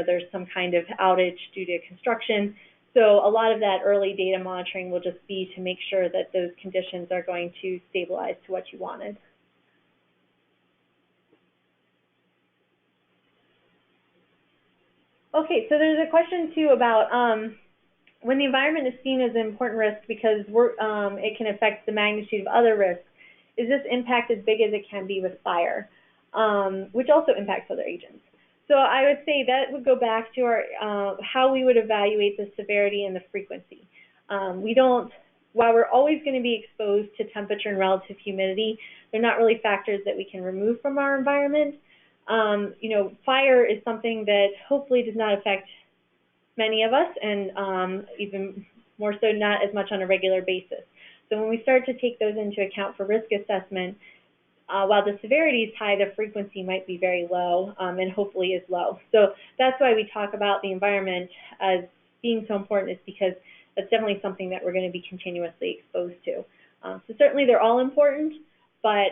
[SPEAKER 1] there's some kind of outage due to construction. So a lot of that early data monitoring will just be to make sure that those conditions are going to stabilize to what you wanted. Okay, so there's a question too about when the environment is seen as an important risk because it can affect the magnitude of other risks, is this impact as big as it can be with fire, which also impacts other agents? So I would say that would go back to our how we would evaluate the severity and the frequency. While we're always going to be exposed to temperature and relative humidity, they're not really factors that we can remove from our environment. Fire is something that hopefully does not affect many of us, and even more so not as much on a regular basis. So when we start to take those into account for risk assessment, while the severity is high, the frequency might be very low, and hopefully is low. So that's why we talk about the environment as being so important, is because that's definitely something that we're going to be continuously exposed to. So certainly they're all important, but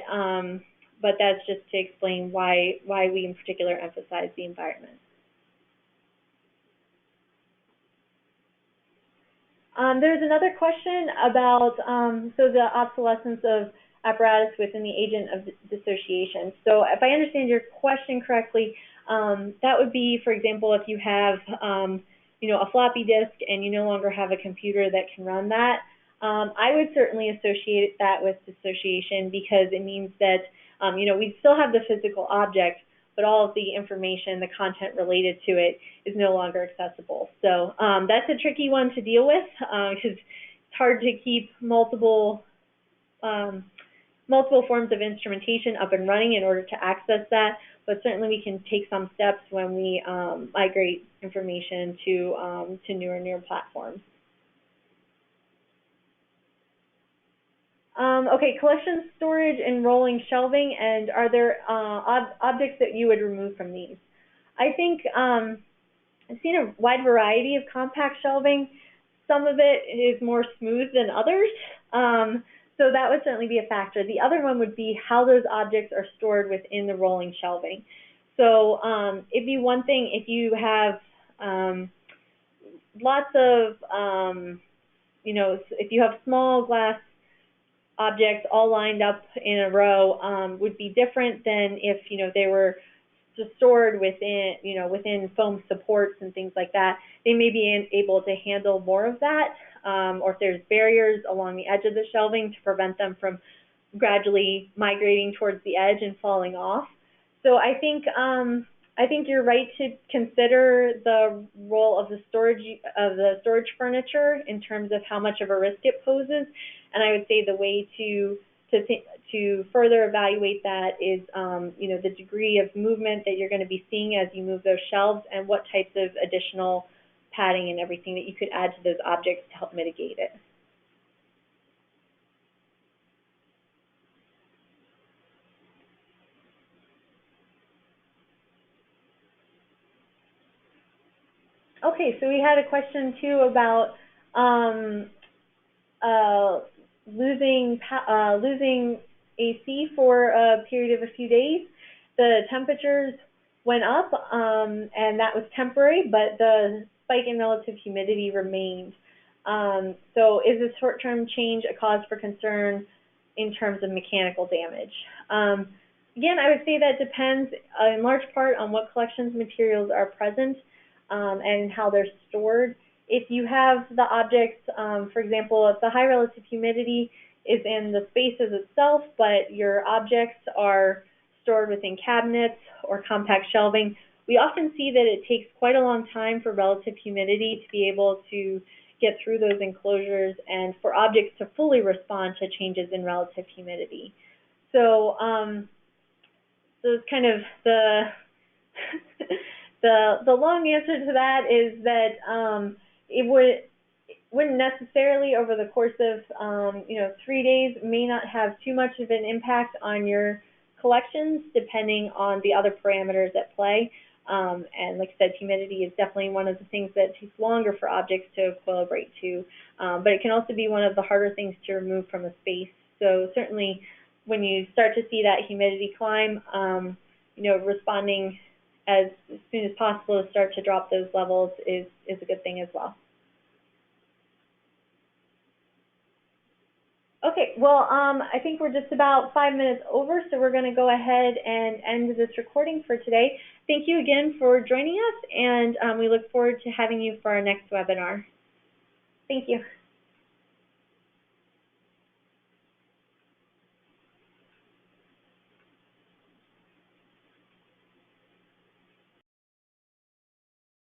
[SPEAKER 1] that's just to explain why we in particular emphasize the environment. There's another question about so the obsolescence of apparatus within the agent of dissociation. So if I understand your question correctly, that would be, for example, if you have a floppy disk and you no longer have a computer that can run that. I would certainly associate that with dissociation because it means that we still have the physical object, but all of the information, the content related to it is no longer accessible. So that's a tricky one to deal with because hard to keep multiple forms of instrumentation up and running in order to access that, but certainly we can take some steps when we migrate information to newer platforms. Okay, collection storage and rolling shelving, and are there objects that you would remove from these? I think I've seen a wide variety of compact shelving. Some of it is more smooth than others, so that would certainly be a factor. The other one would be how those objects are stored within the rolling shelving. So it'd be one thing if you have lots of, if you have small glass objects all lined up in a row, would be different than if, they were just stored within foam supports and things like that. They may be able to handle more of that, or if there's barriers along the edge of the shelving to prevent them from gradually migrating towards the edge and falling off. So I think you're right to consider the role of the storage furniture in terms of how much of a risk it poses. And I would say the way to further evaluate that is, the degree of movement that you're going to be seeing as you move those shelves, and what types of additional padding and everything that you could add to those objects to help mitigate it. Okay, so we had a question too about losing AC for a period of a few days. The temperatures went up, and that was temporary, but the spike in relative humidity remained. So is this short-term change a cause for concern in terms of mechanical damage? Again, I would say that depends in large part on what collections materials are present and how they're stored. If you have the objects, for example, if the high relative humidity is in the spaces itself, but your objects are stored within cabinets or compact shelving, we often see that it takes quite a long time for relative humidity to be able to get through those enclosures and for objects to fully respond to changes in relative humidity. So, so it's kind of the long answer to that is that it wouldn't necessarily over the course of 3 days may not have too much of an impact on your collections, depending on the other parameters at play. And like I said, humidity is definitely one of the things that takes longer for objects to equilibrate to, but it can also be one of the harder things to remove from a space. So certainly when you start to see that humidity climb, responding as soon as possible to start to drop those levels is a good thing as well. Okay, well, I think we're just about 5 minutes over, so we're going to go ahead and end this recording for today. Thank you again for joining us, and we look forward to having you for our next webinar. Thank you.